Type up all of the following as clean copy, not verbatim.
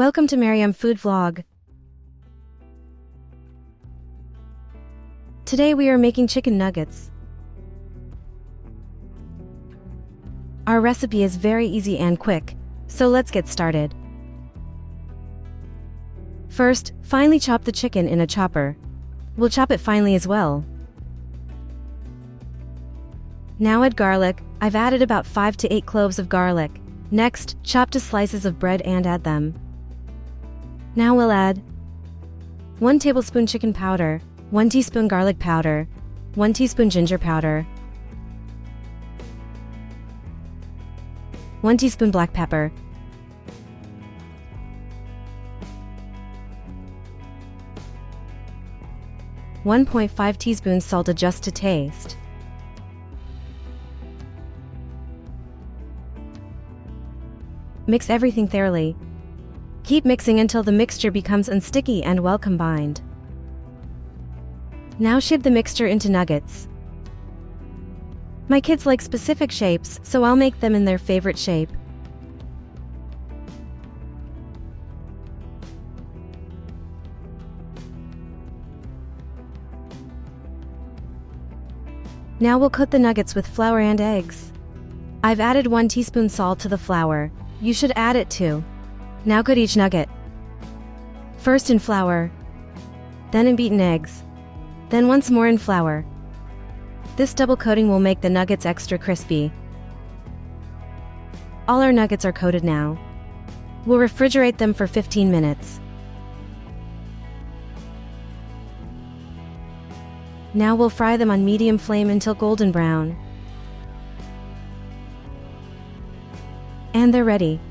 Welcome to Maryum Food Vlog. Today we are making chicken nuggets. Our recipe is very easy and quick, so let's get started. First, finely chop the chicken in a chopper. We'll chop it finely as well. Now add garlic. I've added about 5 to 8 cloves of garlic. Next, chop to slices of bread and add them. Now we'll add 1 tablespoon chicken powder, 1 teaspoon garlic powder, 1 teaspoon ginger powder, 1 teaspoon black pepper, 1.5 teaspoons salt adjust to taste. Mix everything thoroughly. Keep mixing until the mixture becomes unsticky and well combined. Now shape the mixture into nuggets. My kids like specific shapes, so I'll make them in their favorite shape. Now we'll coat the nuggets with flour and eggs. I've added 1 teaspoon salt to the flour. You should add it too. Now coat each nugget. First in flour, then in beaten eggs, then once more in flour. This double coating will make the nuggets extra crispy. All our nuggets are coated now. We'll refrigerate them for 15 minutes. Now we'll fry them on medium flame until golden brown. And they're ready.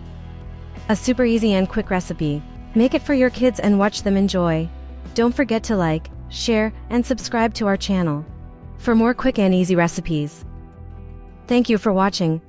A super easy and quick recipe. Make it for your kids and watch them enjoy. Don't forget to like, share, and subscribe to our channel for more quick and easy recipes. Thank you for watching.